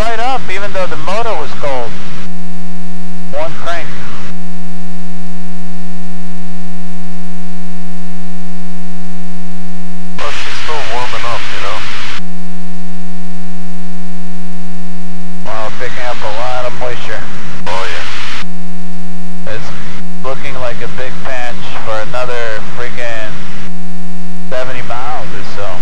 right up even though the motor was cold. One crank. Well, she's still warming up, you know. Wow, picking up a lot of moisture. Oh yeah. It's looking like a big patch for another freaking 70 miles or so.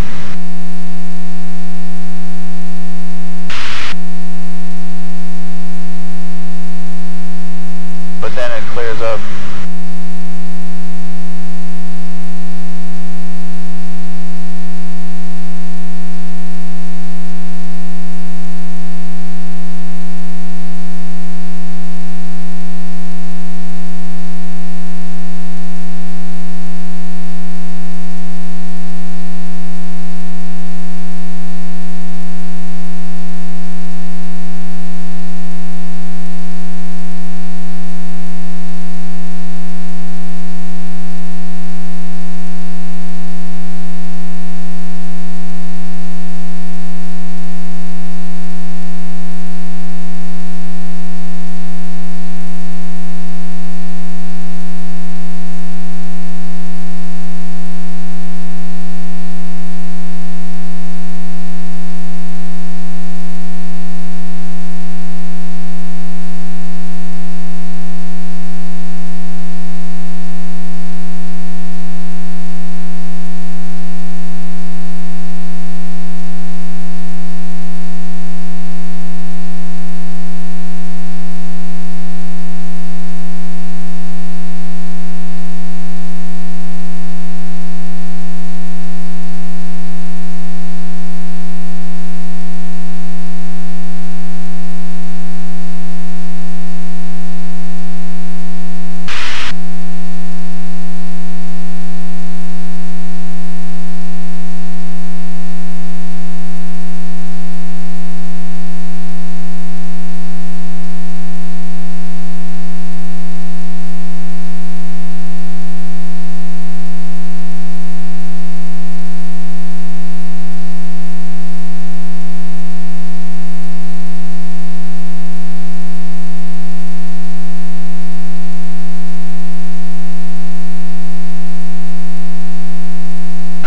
But then it clears up.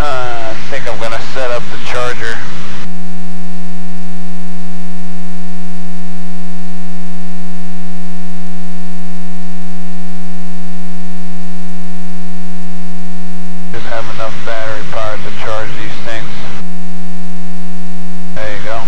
I think I'm gonna set up the charger. Should have enough battery power to charge these things. There you go.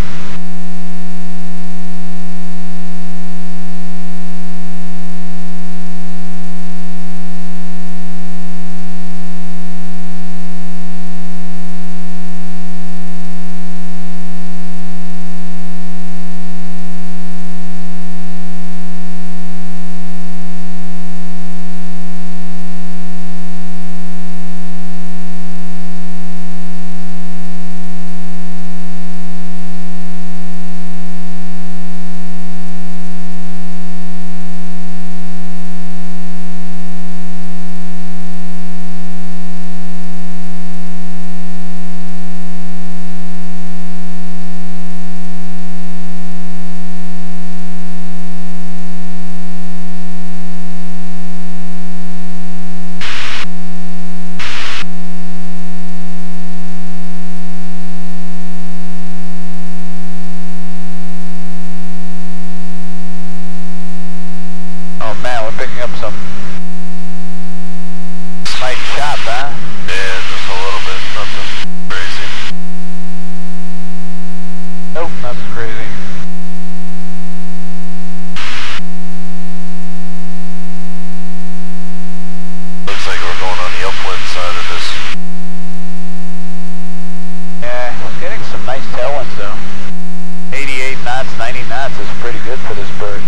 Oh man, we're picking up some light chop, huh? Yeah, just a little bit, nothing crazy. Nope, nothing crazy. Looks like we're going on the upwind side of this. Yeah, it's getting some nice tailwinds though. 88 knots, 90 knots is pretty good for this bird.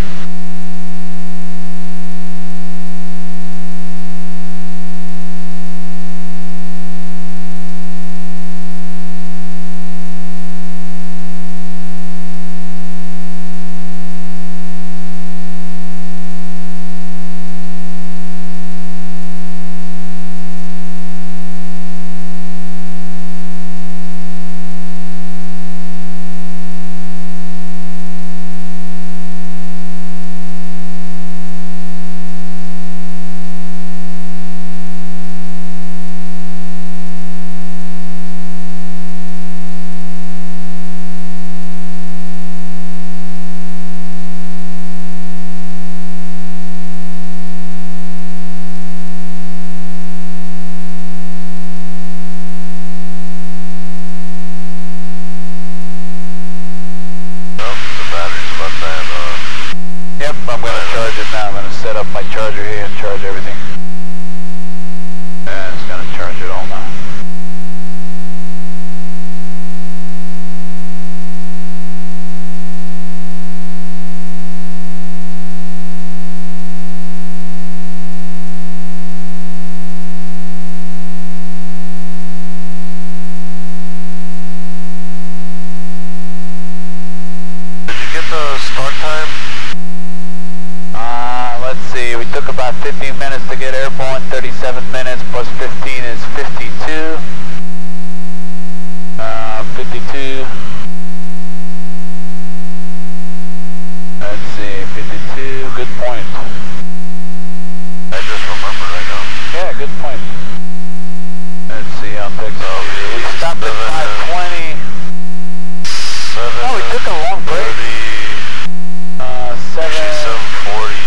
I'm going to charge it now. I'm going to set up my charger here and charge everything. And it's going to charge it all now. Start time? Let's see, we took about 15 minutes to get airborne, 37 minutes plus 15 is 52. 52. Let's see, 52, good point. I just remembered, I know. Yeah, good point. Let's see, I'll text you. We stopped at 520. Oh, we took a long break.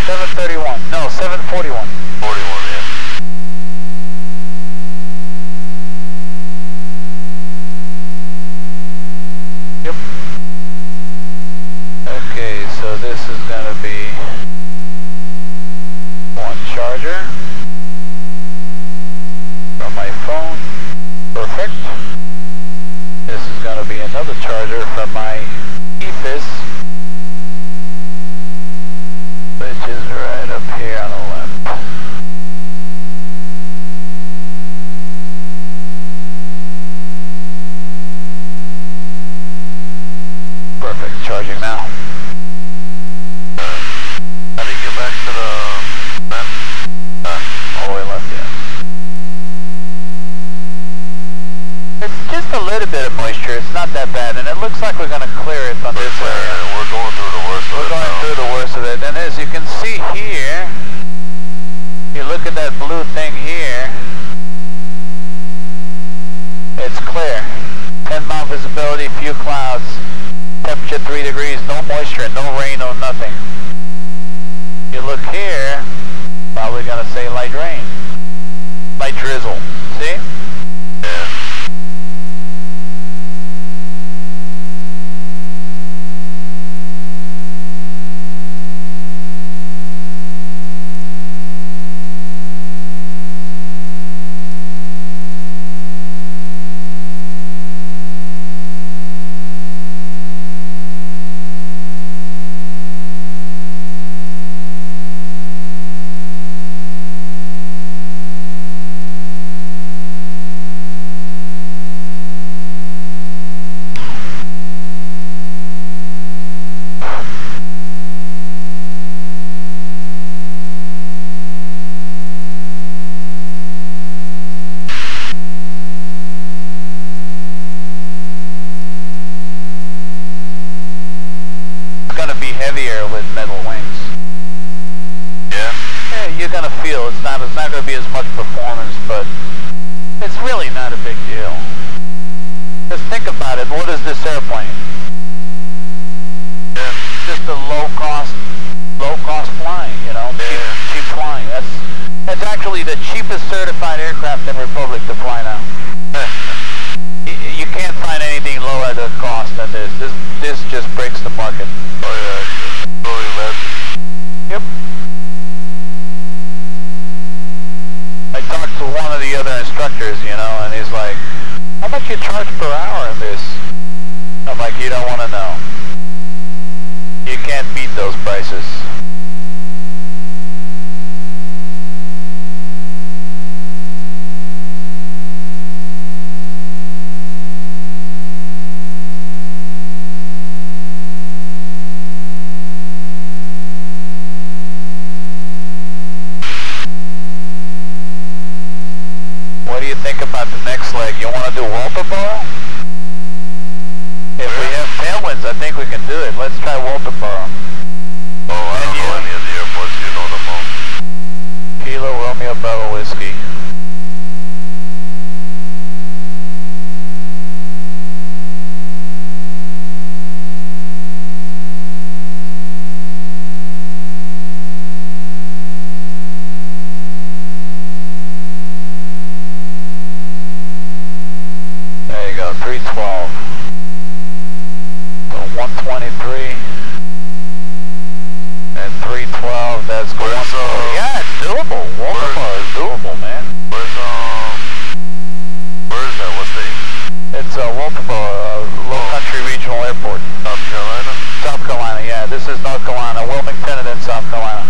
731. No, 741. 41, yeah. Yep. Okay, so this is going to be one charger from my phone. Perfect. This is going to be another charger from my EFIS, which is right up here on the left. Perfect, charging now. How do you get back to the vent? All the way left, yeah. It's just a little bit of moisture, it's not that bad, and it looks like we're going to clear it on this area. We're going through the worst of it. We're going through the worst of it, and as you can see here, you look at that blue thing here, it's clear. 10-mile visibility, few clouds, temperature 3 degrees, no moisture, no rain, no nothing. You look here, probably going to say light rain, light drizzle, see? Yeah. Heavier with metal wings. Yeah? Yeah, you're gonna feel it's not gonna be as much performance, but it's really not a big deal. Just think about it, what is this airplane? Yeah. Just a low cost flying, you know, cheap flying. That's actually the cheapest certified aircraft in Republic to fly now. You can't find anything lower the cost than this. This just breaks the market. Oh yeah, totally less. Yep. I talked to one of the other instructors, you know, and he's like, how much you charge per hour in this? I'm like, you don't want to know. You can't beat those prices. What do you think about the next leg? You want to do Walterboro? If we have tailwinds, I think we can do it. Let's try Walterboro. Oh, I don't know any of the airports. You know them all. Kilo Romeo Bravo Whiskey. There you go, 312. So 123 and 3 12, that's going yeah, it's doable. Walterboro is doable, man. Where is that? What state? It's Walterboro, Low Country Regional Airport. South Carolina? South Carolina, yeah. This is North Carolina, Wilmington, and then South Carolina.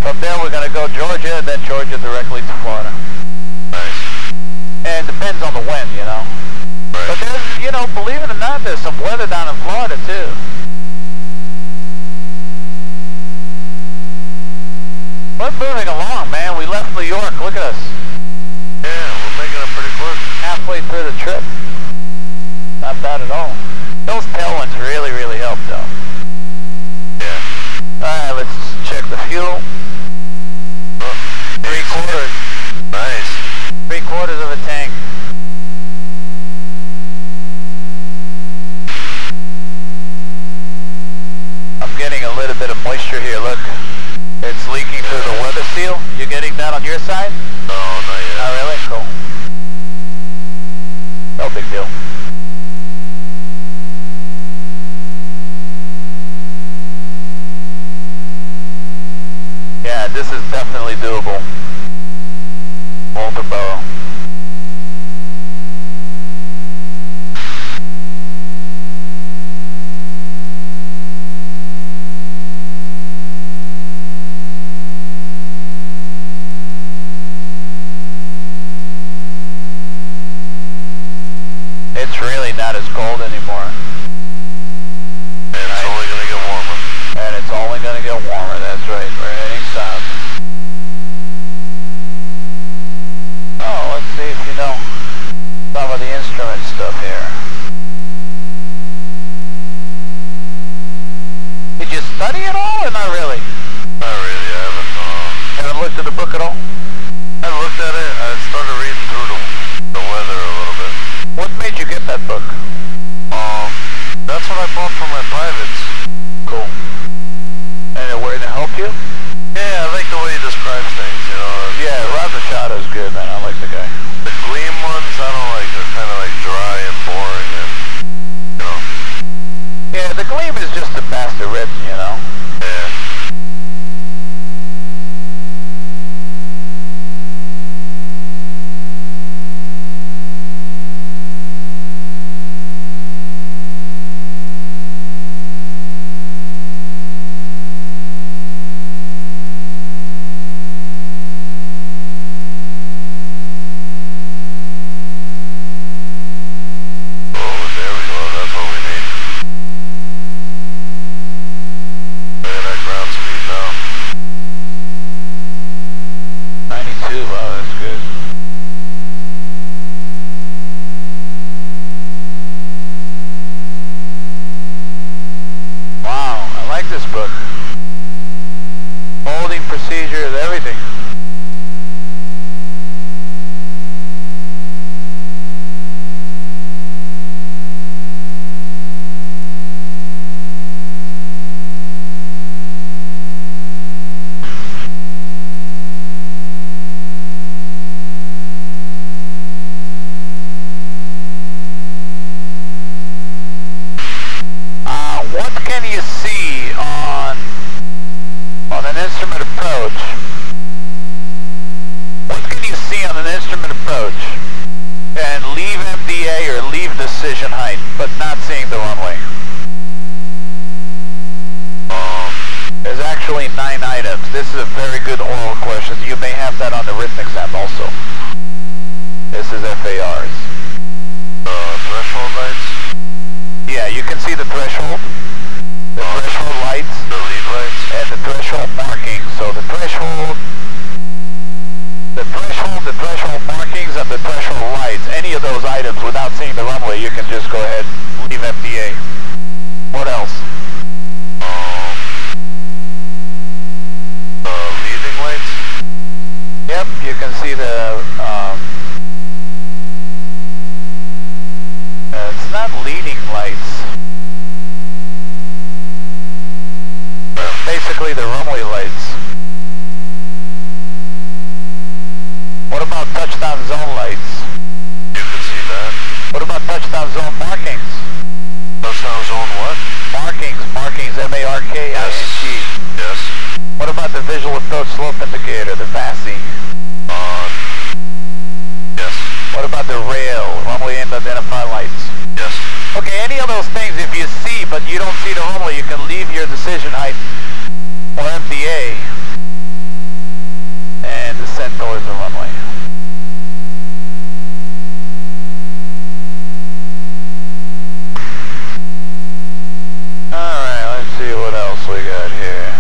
From there, we're going to go Georgia, and then Georgia directly to Florida. Nice. And it depends on the wind, you know. Right. But there's, you know, believe it or not, there's some weather down in Florida, too. We're moving along, man. We left New York. Look at us. Yeah, we're making it pretty quick. Halfway through the trip. Not bad at all. Those tailwinds really, really help, though. Yeah. Alright, let's check the fuel. Oh, 3/4. Nice. 3/4 of a tank. I'm getting a little bit of moisture here, look. It's leaking through the weather seal. You getting that on your side? No, not yet. Oh, really? Cool. No big deal. Yeah, this is definitely doable. Walterboro. It's really not as cold anymore. And it's only going to get warmer. And it's only going to get warmer, that's right. We're heading south. Oh, let's see if you know some of the instrument stuff here. Did you study it all or not really? Not really, I Haven't looked at the book at all? I looked at it, I started reading through the weather a little bit. What made you get that book? That's what I bought for my privates. Cool. And where did it help you? Yeah, I like the way he describes things, you know. Yeah, Rob Machado's good, man. I like the guy. The Gleam ones, I don't like. They're kind of like dry and boring and, you know. Yeah, the Gleam is just a bastard written, you know. Yeah. This book. Holding procedures, everything. What can you see on an instrument approach? What can you see on an instrument approach and leave MDA or leave decision height, but not seeing the runway? There's actually 9 items. This is a very good oral question. You may have that on the written exam also. This is FARs. Threshold lights? Yeah, you can see the threshold. The threshold lights, the lead lights, and the threshold markings. So the threshold markings, and the threshold lights. Any of those items, without seeing the runway, you can just go ahead and leave MDA. What else? The leading lights. Yep, you can see the. It's not leading lights. Basically the runway lights. What about touchdown zone lights? You can see that. What about touchdown zone markings? Touchdown zone what? Markings, M-A-R-K-I-N-G. Yes. What about slope indicator, the VASI? Yes. What about the rail, runway and identify lights? Yes. Okay, any of those things, if you see but you don't see the runway, you can leave your decision height or MTA and descend towards the runway. Alright, let's see what else we got here.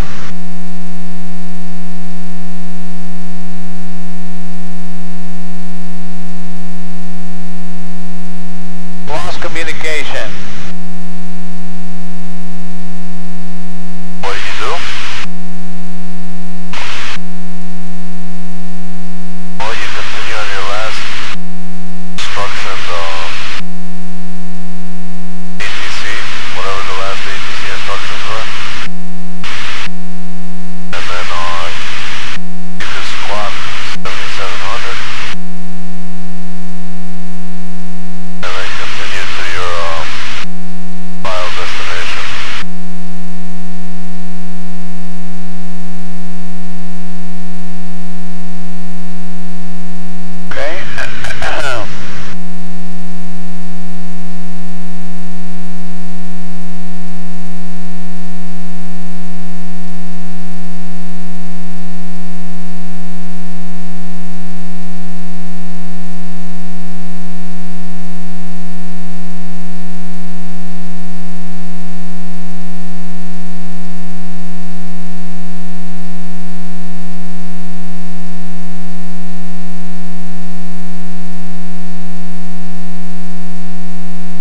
Lost communication. What do you do? Well, you continue on your last instructions, ATC, whatever the last ATC instructions were. And then, you can squat 7700. And then continue to your, final destination. Okay.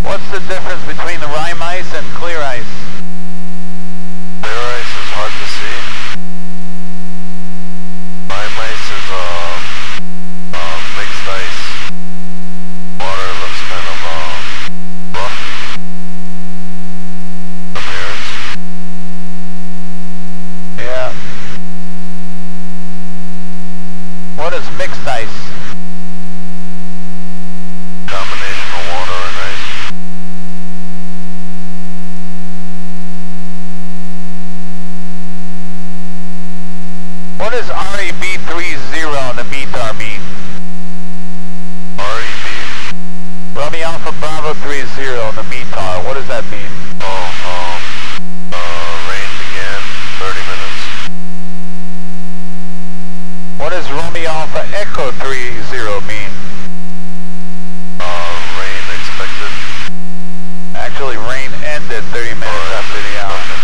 What's the difference between the rime ice and clear ice? Clear ice is hard to see. Rime ice is mixed ice. Water looks kind of rough in appearance. Yeah. What is mixed ice? Combination of water and ice. What does REB30 on the METAR mean? REB? Romeo Alpha Bravo 30 on the METAR. What does that mean? Rain began 30 minutes. What does Romeo Alpha Echo 30 mean? Rain expected. Actually, rain ended 30 minutes after the hour. Okay.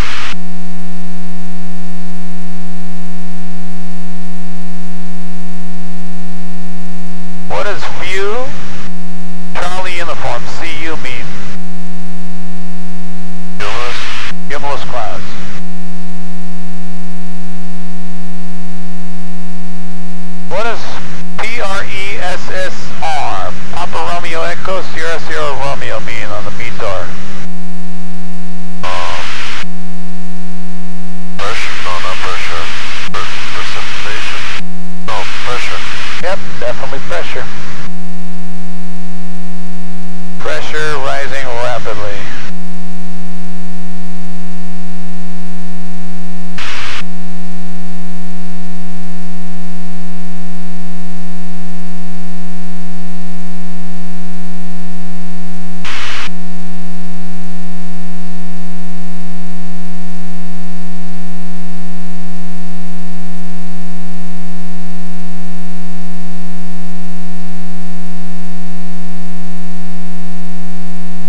What does view Charlie uniform CU mean? Cumulus? Cumulus clouds. What is PRESSR? Papa Romeo Echo Sierra Sierra Romeo mean on the METAR? Pressure? No, not pressure. Precipitation? No, pressure. Yep, definitely pressure. Pressure rising rapidly.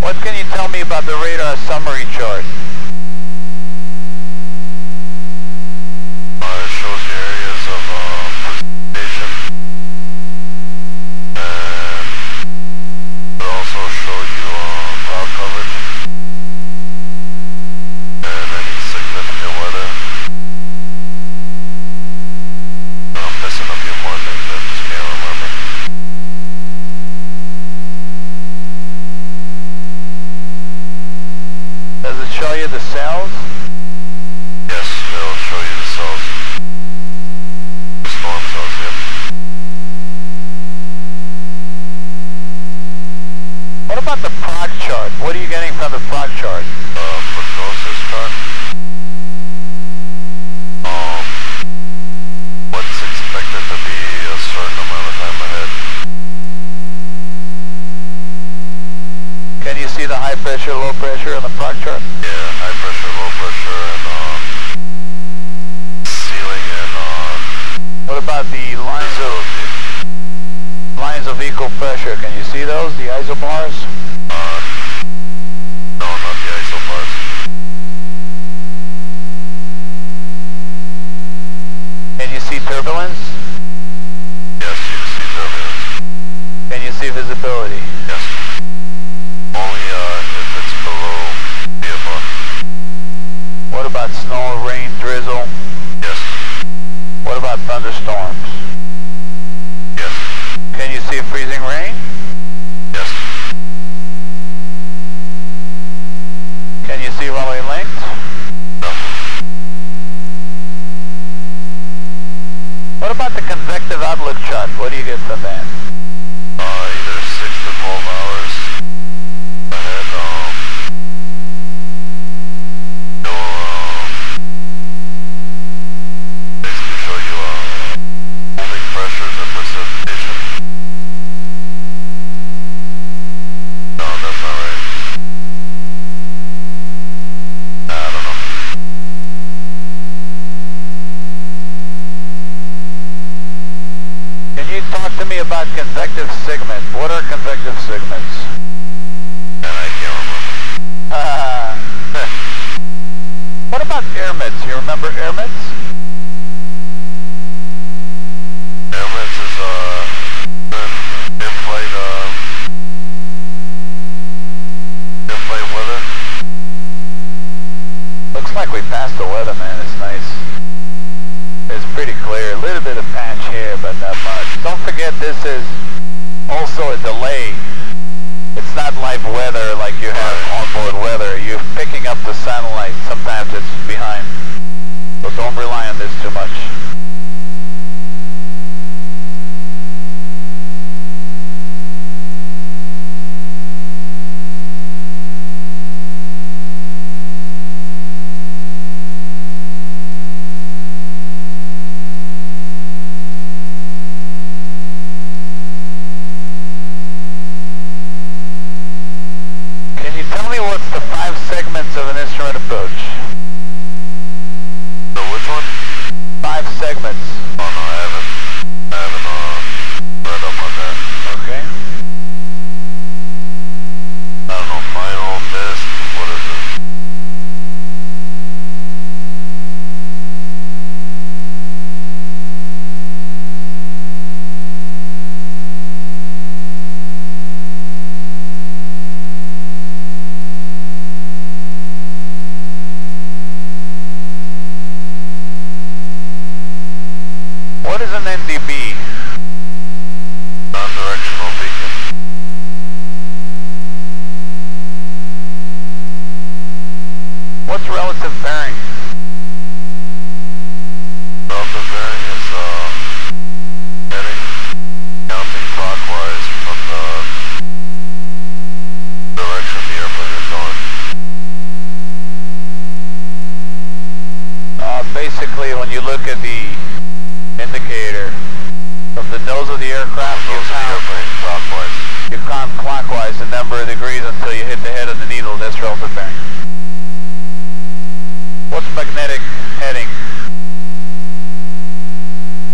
What can you tell me about the radar summary chart? It shows the areas of precipitation, and it also shows you cloud coverage and any significant weather. I'm missing a few more things I just can't remember. Does it show you the cells? Yes, it'll show you the cells. The storm cells, yep. What about the prog chart? What are you getting from the prog chart? Prognosis chart. high pressure, low pressure on the prog chart? Yeah, high pressure, low pressure, and ceiling and what about the lines of equal pressure? Can you see those, the isobars? No, not the isobars. Can you see turbulence? Yes, you can see turbulence. Can you see visibility? Yes. Only if it's below VFR. What about snow, rain, drizzle? Yes. What about thunderstorms? Yes. Can you see freezing rain? Yes. Can you see runway length? No. What about the convective outlook chart? What do you get from that? Either 6 to 12 hours ahead. It'll basically show you holding pressures and precipitation. No, that's not right. I don't know. Can you talk to me about convective segment? What are convective segments? And I can't remember. What about airmits? You remember airmits? Airmits is in-flight weather. Looks like we passed the weather, man. It's nice. It's pretty clear. A little bit of patch here, but not much. Don't forget this is also a delay. It's not live weather like you have onboard weather. You're picking up the satellite. Sometimes it's behind. So don't rely on this too much. Tell me what's the 5 segments of an instrument approach? So which one? 5 segments. Oh no, I haven't read up on that. Okay. I don't know, final, missed, what is it? What is an NDB? Non-directional beacon. What's relative bearing? Relative bearing is counting clockwise from the direction the airplane is going. Basically, when you look at the indicator from the nose of the aircraft, you count clockwise the number of degrees until you hit the head of the needle. That's relative bearing. What's magnetic heading?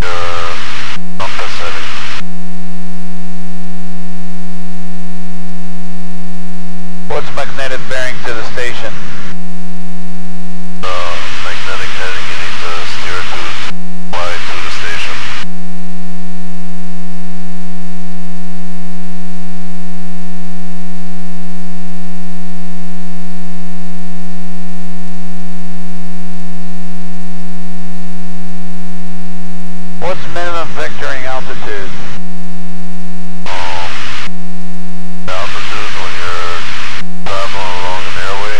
Your compass heading. What's magnetic bearing to the station? The magnetic heading you need to steer to fly to the station. What's minimum vectoring altitude? The altitude when you're traveling along an airway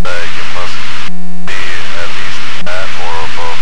that you must be at least at or above.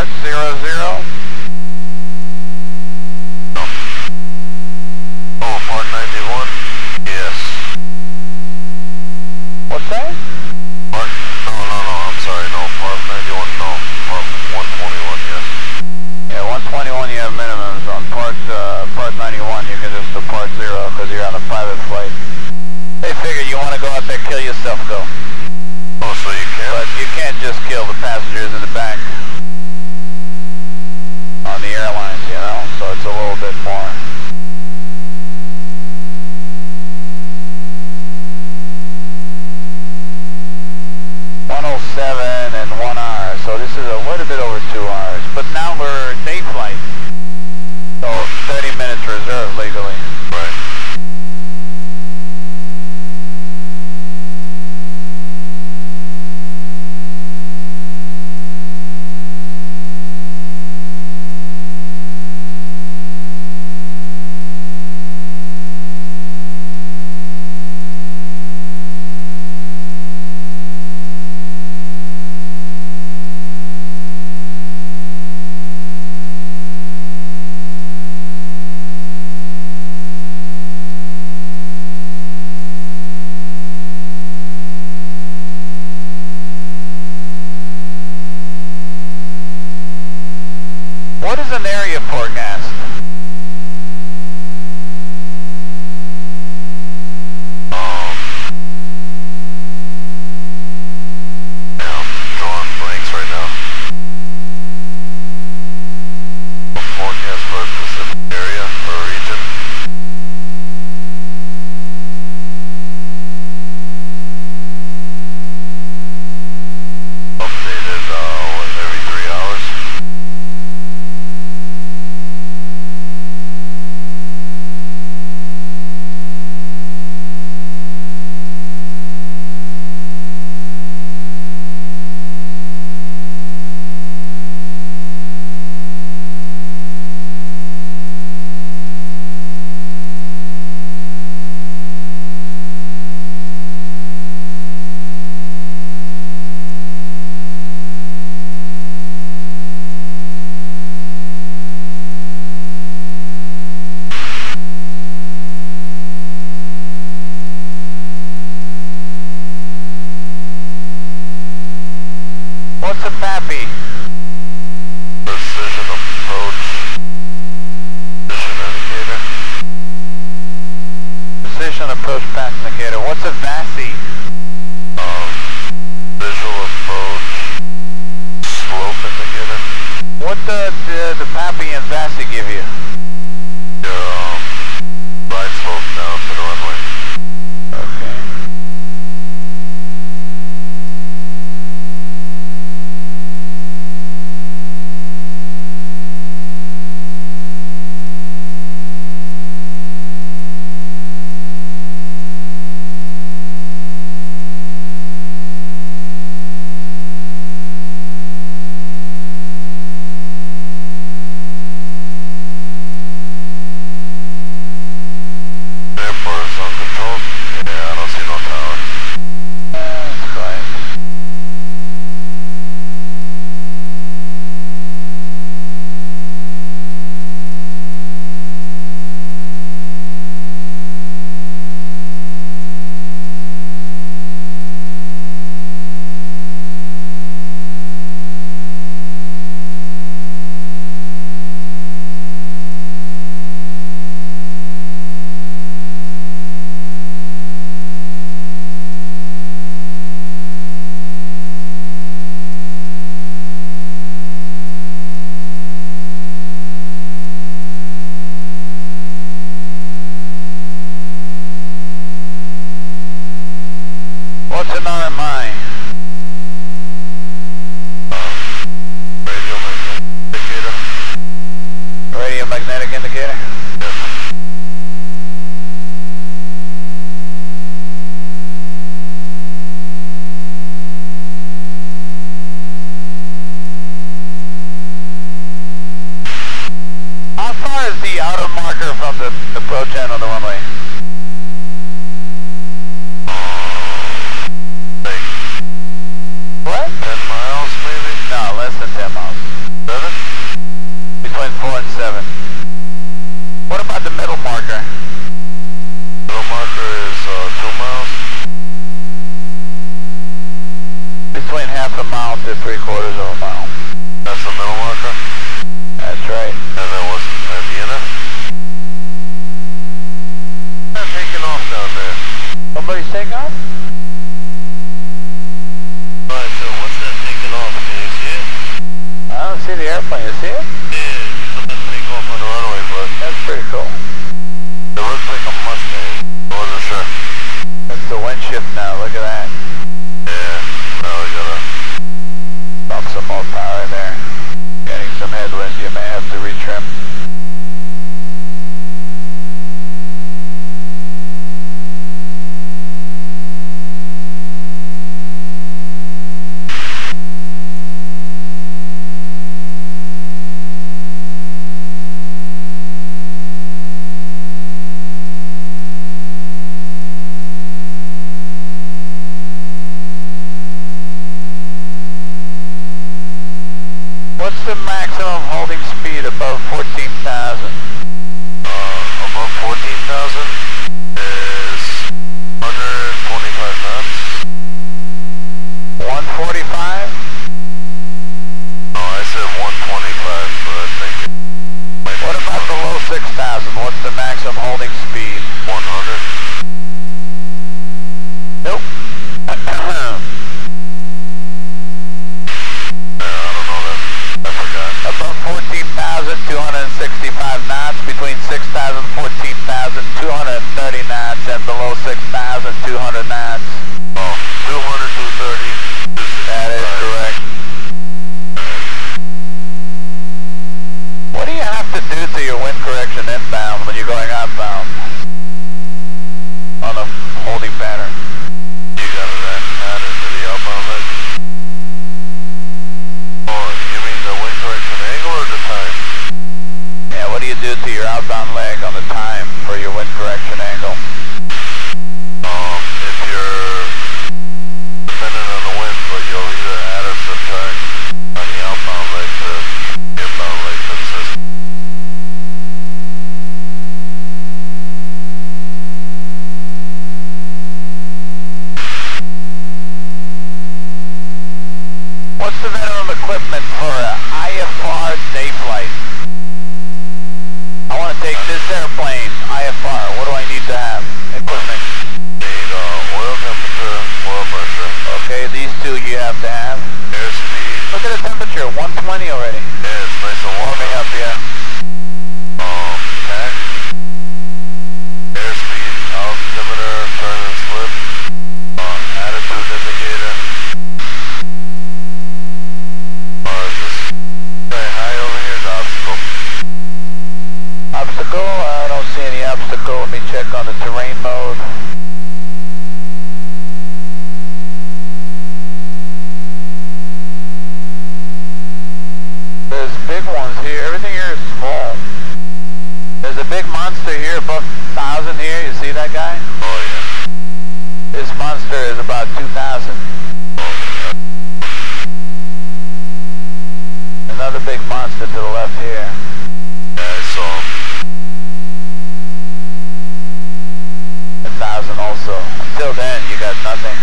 Part 00? No. Oh, part 91? Yes. What's that? Part, no, I'm sorry, no. Part 91, no. Part 121, yes. Yeah, 121 you have minimums. On part 91 you can just do part 0 because you're on a private flight. They figure you want to go out there, kill yourself, go. Oh, so you can? But you can't just kill the passengers in the back on the airlines, you know, so it's a little bit more. And 1 hour, so this is a little bit over 2 hours. But now we're day flight, so 30 minutes reserved legally. Right. What is an area forecast? Yeah, I'm drawing blanks right now. Forecast for a specific area or region. Updated, every 3 hours? What's a PAPI? Precision approach. Position indicator. Precision approach path indicator. What's a VASI? Visual approach. Slope indicator. What the PAPI and VASI give you? Your ride slope down to the runway. Okay. Airport is uncontrolled. Yeah, I don't see no tower. That's fine. What's an RMI? Radio magnetic indicator. Radio magnetic indicator? Yes. How far is the outer marker from the approach end on the runway? Like What? 10 miles maybe? No, less than 10 miles. 7? 4 and 7. What about the middle marker? Middle marker is 2 miles. Between half a mile to 3/4 of a mile. That's the middle marker? That's right. And then what's Vienna? They're taking off down there. Somebody's taking off? Alright, so what's that taking off? Can you see it? I don't see the airplane. You see it? Yeah, you saw that take off on the runway, but That's pretty cool. it looks like a Mustang. I wasn't sure. That's the wind shift now. Look at that. Yeah, now we gotta Pump some more power in there. Getting some headwind. You may have to retrim. What's the maximum holding speed above 14,000? Above 14,000 is 125 knots. 145? No, I said 125, so I think it might What be about below 6,000? What's the maximum holding speed? 100. Nope. Above 14,265 knots, between 6,000 and 14,230 knots, and below 6,200 knots. Oh, 200, 230. That is correct. What do you have to do to your wind correction inbound when you're going outbound on a holding pattern? You gotta add it to the outbound leg. Oh, you mean the wind correction angle or the time? Yeah, what do you do to your outbound leg on the time for your wind correction angle? If you're dependent on the wind, but you'll either add or subtract on the outbound leg to the inbound leg to the system. What's the minimum equipment for an IFR day flight? I want to take this airplane, IFR. What do I need to have? Equipment. Need oil temperature, oil pressure. Okay, these two you have to have. Airspeed. Look at the temperature, 120 already. Yeah, it's nice and warm. Warming up, yeah. Tack. Airspeed, altimeter, turn and slip. Attitude indicator. Is this guy high over here? The obstacle. Obstacle? I don't see any obstacle. Let me check on the terrain mode. There's big ones here. Everything here is small. There's a big monster here above 1,000 here. You see that guy? Oh yeah. This monster is about 2,000. Another big monster to the left here. Yeah, I saw him. 1,000 also. Until then, you got nothing.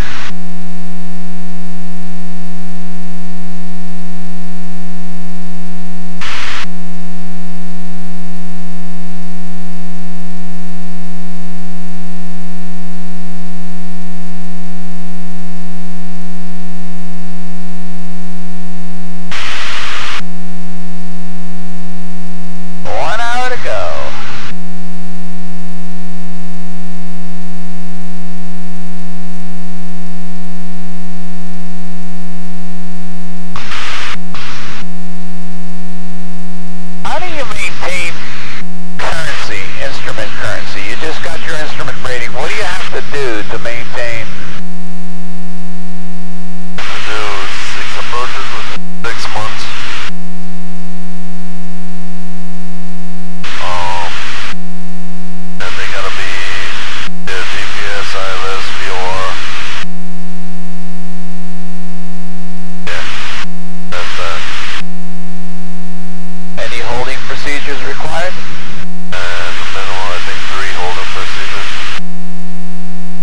To maintain. To do 6 approaches within 6 months. And they gotta be GPS, ILS, VOR. Yeah, that's that. Any holding procedure? is required? And the minimum, I think, 3 holding procedures.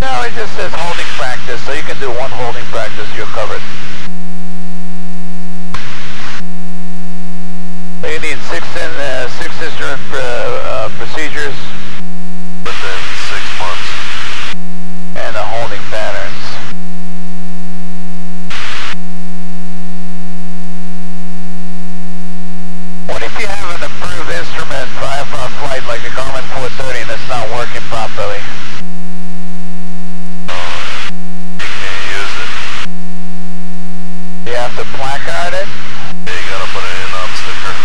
No, it just says holding practice, so you can do 1 holding practice, you're covered. So you need 6 instrument procedures. Within 6 months. And the holding patterns. What if you have an approved instrument for IFR flight like the Garmin 430 and it's not working properly? You can't use it. You have to placard it? Yeah, you gotta put an in-op sticker.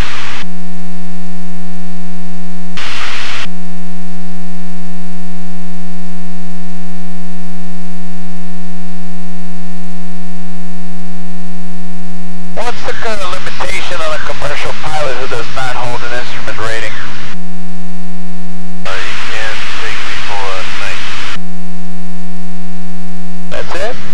What's the current limitation on a commercial pilot who does not hold an instrument rating? You can't take people at night. That's it?